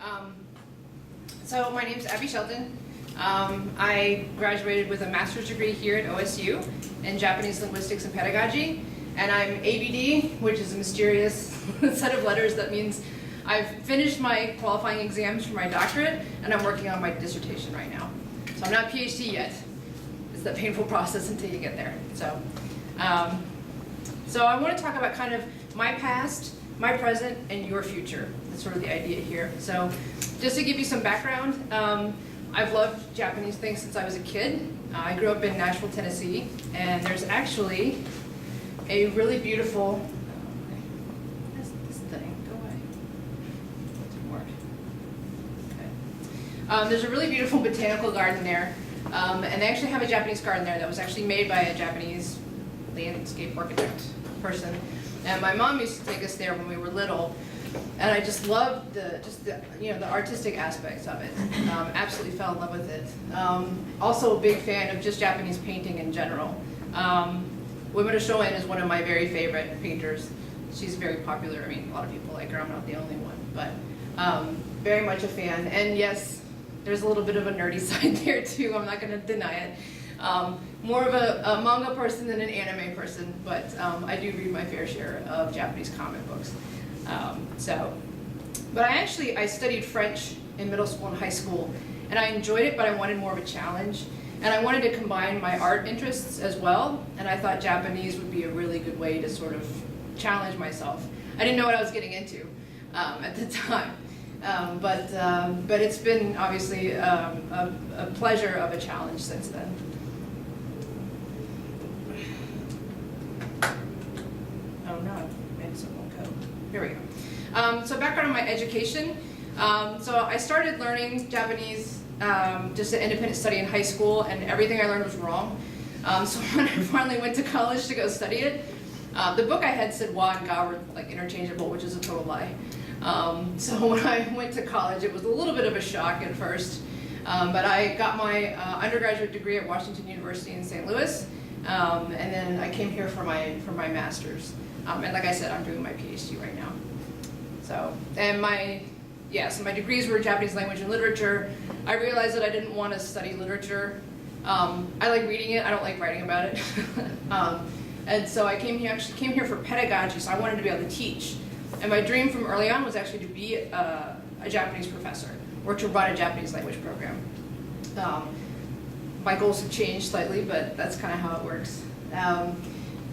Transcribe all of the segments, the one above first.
Um, so my name's Abby Shelton. I graduated with a master's degree here at OSU in Japanese linguistics and pedagogy, and I'm ABD, which is a mysterious set of letters that means I've finished my qualifying exams for my doctorate, and I'm working on my dissertation right now. So I'm not PhD yet. It's the painful process until you get there. So I want to talk about kind of my past, my present, and your future. That's sort of the idea here. So just to give you some background, I've loved Japanese things since I was a kid. I grew up in Nashville, Tennessee, and there's actually a really beautiful, this thing, go away. It didn't work. Okay. There's a really beautiful botanical garden there, and they actually have a Japanese garden there that was actually made by a Japanese landscape architect person. And my mom used to take us there when we were little, and I just loved the artistic aspects of it. Absolutely fell in love with it. Also a big fan of just Japanese painting in general. OHJAN is one of my very favorite painters. She's very popular. I mean, a lot of people like her. I'm not the only one, but very much a fan. And yes, there's a little bit of a nerdy side there too. I'm not going to deny it. More of a manga person than an anime person, but I do read my fair share of Japanese comic books. But I studied French in middle school and high school, and I enjoyed it, but I wanted more of a challenge. And I wanted to combine my art interests as well, and I thought Japanese would be a really good way to sort of challenge myself. I didn't know what I was getting into at the time, but it's been obviously a pleasure of a challenge since then. Oh no, maybe some won't go. Here we go. So background on my education. So I started learning Japanese just an independent study in high school, and everything I learned was wrong. So when I finally went to college to go study it, the book I had said wa and ga were like interchangeable, which is a total lie. So when I went to college, it was a little bit of a shock at first, but I got my undergraduate degree at Washington University in St. Louis, and then I came here for my master's. And like I said, I'm doing my PhD right now. So, and my degrees were Japanese language and literature. I realized that I didn't want to study literature. I like reading it, I don't like writing about it. And so I came here for pedagogy, so I wanted to be able to teach. And my dream from early on was actually to be a Japanese professor, or to run a Japanese language program. My goals have changed slightly, but that's kind of how it works.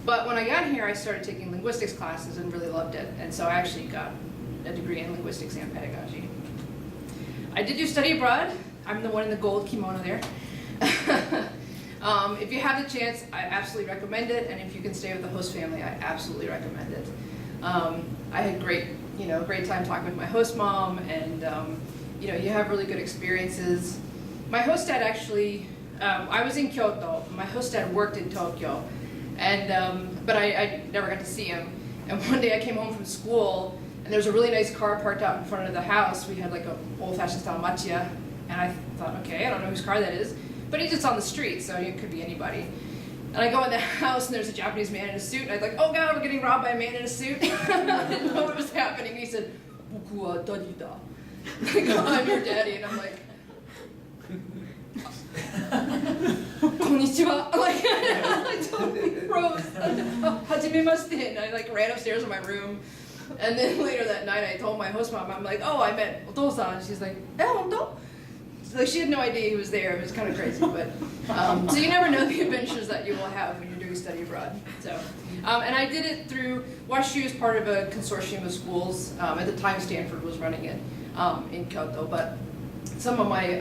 But when I got here, I started taking linguistics classes and really loved it. And so I actually got a degree in linguistics and pedagogy. I did do study abroad. I'm the one in the gold kimono there. If you have the chance, I absolutely recommend it. And if you can stay with the host family, I absolutely recommend it. I had great time talking with my host mom, and you have really good experiences. My host dad actually, I was in Kyoto. My host dad worked in Tokyo. And, but I never got to see him. And one day I came home from school, and there was a really nice car parked out in front of the house. We had like an old-fashioned style machiya, and I thought, okay, I don't know whose car that is, but he's just on the street, so it could be anybody. And I go in the house, and there's a Japanese man in a suit, and I'm like, oh God, we're getting robbed by a man in a suit. I didn't know what was happening. He said, "Boku wa daddy da." I go, I'm your daddy, and I'm like, konnichiwa. Like, I totally froze. Hajimemashite. And I like ran upstairs in my room. And then later that night I told my host mom, I'm like, oh, I met Otosan. And she's like, honto? Like, she had no idea he was there. It was kind of crazy. But so you never know the adventures that you will have when you're doing study abroad. So, and I did it through, WashU is part of a consortium of schools. At the time Stanford was running it in Kyoto. But some of my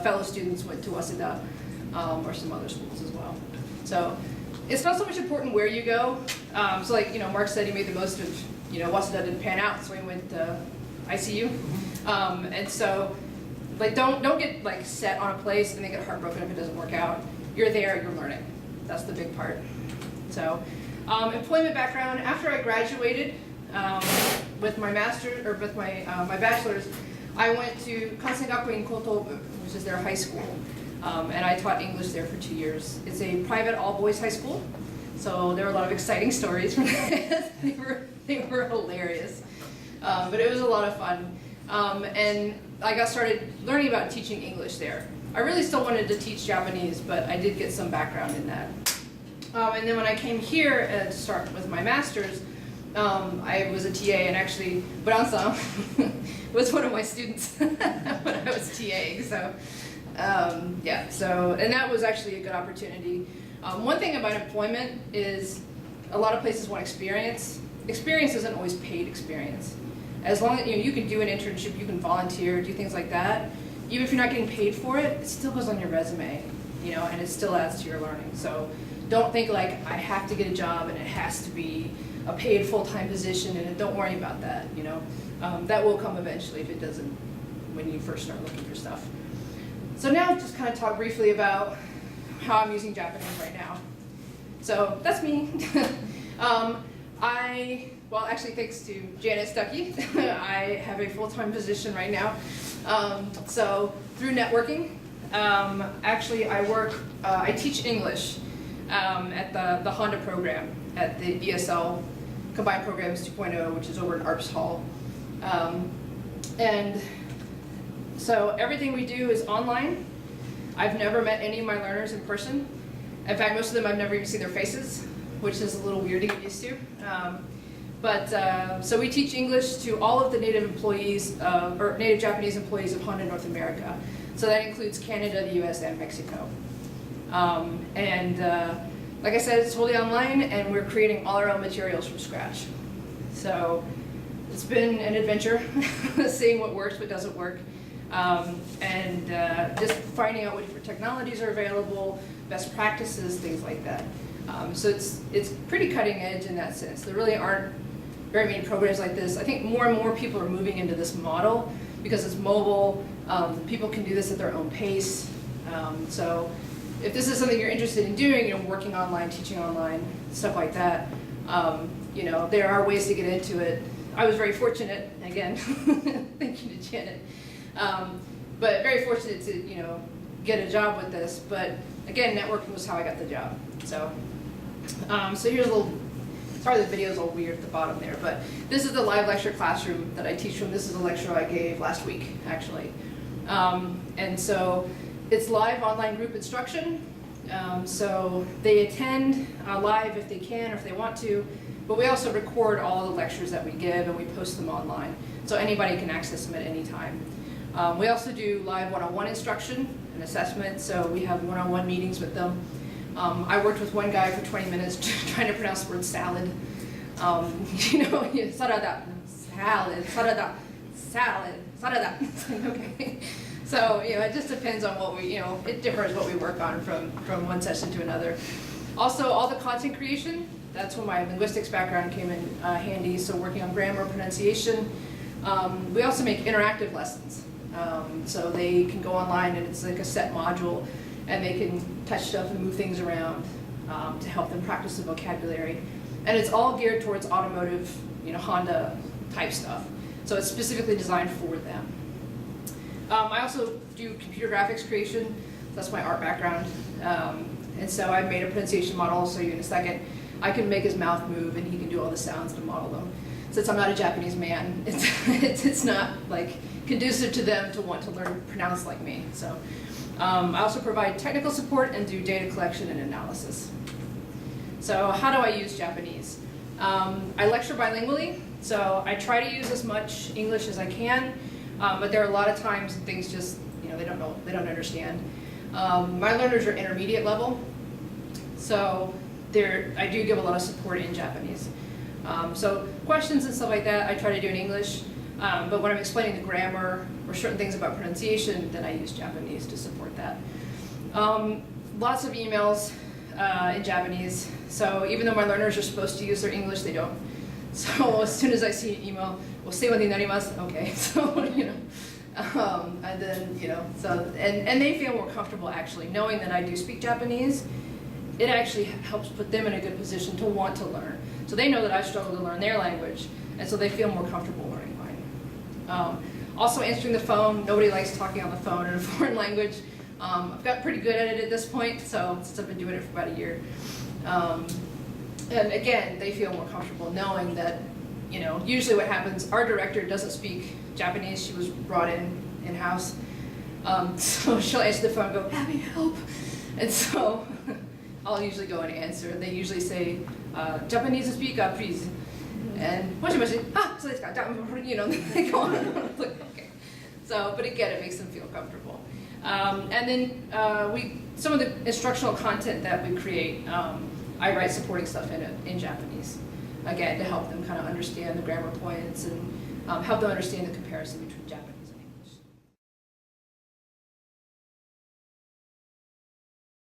fellow students went to Waseda or some other schools as well. So it's not so much important where you go. So like, Mark said he made the most of, Waseda didn't pan out, so he went to ICU. And so, like, don't get like set on a place and then get heartbroken if it doesn't work out. You're there, you're learning. That's the big part. So, employment background, after I graduated with my master's, or with my bachelor's, I went to Kansengakuin Kotobu, which is their high school, and I taught English there for 2 years. It's a private all-boys high school, so there were a lot of exciting stories from that. They were hilarious, but it was a lot of fun. And I got started learning about teaching English there. I really still wanted to teach Japanese, but I did get some background in that. And then when I came here to start with my master's, I was a TA, and actually, Brown-san was one of my students when I was TAing. So, yeah, so, and that was actually a good opportunity. One thing about employment is a lot of places want experience. Experience isn't always paid experience. As long as you can do an internship, you can volunteer, do things like that. Even if you're not getting paid for it, it still goes on your resume, and it still adds to your learning. So don't think like I have to get a job and it has to be a paid full-time position, and don't worry about that. That will come eventually if it doesn't when you first start looking for stuff. So now I'll just kind of talk briefly about how I'm using Japanese right now. So that's me. Well, actually, thanks to Janet Stuckey, I have a full-time position right now. So through networking, actually I teach English at the Honda program at the ESL Combined Programs 2.0, which is over in Arps Hall. And so everything we do is online. I've never met any of my learners in person. In fact, most of them I've never even seen their faces, which is a little weird to get used to. So we teach English to all of the native employees, or native Japanese employees of Honda North America. So that includes Canada, the US, and Mexico. Like I said, it's totally online, and we're creating all our own materials from scratch. So it's been an adventure, seeing what works, what doesn't work, just finding out what different technologies are available, best practices, things like that. So it's pretty cutting edge in that sense. There really aren't very many programs like this. I think more and more people are moving into this model because it's mobile. People can do this at their own pace. So if this is something you're interested in doing, working online, teaching online, stuff like that, there are ways to get into it. I was very fortunate, again, thank you to Janet, but very fortunate to, get a job with this. But again, networking was how I got the job. So here's a little, sorry the video's all weird at the bottom there, but this is the live lecture classroom that I teach from. This is a lecture I gave last week, actually. And so it's live online group instruction. So they attend live if they can or if they want to, but we also record all the lectures that we give and we post them online. So anybody can access them at any time. We also do live one-on-one instruction and assessment, so we have one-on-one meetings with them. I worked with one guy for 20 minutes trying to pronounce the word salad. Sarada, salad, sarada, salad, sarada. It's like, okay. So, it just depends on what we, it differs what we work on from one session to another. Also, all the content creation, that's where my linguistics background came in handy, so working on grammar, pronunciation. We also make interactive lessons. So they can go online and it's like a set module, and they can touch stuff and move things around to help them practice the vocabulary. And it's all geared towards automotive, Honda type stuff. So it's specifically designed for them. I also do computer graphics creation. That's my art background. And so I made a pronunciation model. I'll show you in a second. I can make his mouth move, and he can do all the sounds to model them. Since I'm not a Japanese man, it's not like conducive to them to want to learn pronounce like me. So I also provide technical support and do data collection and analysis. So how do I use Japanese? I lecture bilingually, so I try to use as much English as I can, but there are a lot of times things just, they don't know, they don't understand. My learners are intermediate level, so I do give a lot of support in Japanese. So questions and stuff like that, I try to do in English, but when I'm explaining the grammar or certain things about pronunciation, then I use Japanese to support that. Lots of emails in Japanese, so even though my learners are supposed to use their English, they don't. So as soon as I see an email, well, say what ni narimasu, okay, so, and then, and they feel more comfortable actually, knowing that I do speak Japanese. It actually helps put them in a good position to want to learn. So they know that I struggle to learn their language, and so they feel more comfortable learning mine. Also answering the phone, nobody likes talking on the phone in a foreign language. I've got pretty good at it at this point, so since I've been doing it for about a year. And again, they feel more comfortable knowing that, you know, usually what happens, our director doesn't speak Japanese. She was brought in-house. So she'll answer the phone and go, Abby, help. And so I'll usually go and answer. They usually say, Japanese speaker, please. And moshi moshi, so desu ka, you know, they go on. It's like, okay. So, but again, it makes them feel comfortable. And then some of the instructional content that we create, I write supporting stuff in Japanese. Again, to help them kind of understand the grammar points and help them understand the comparison between Japanese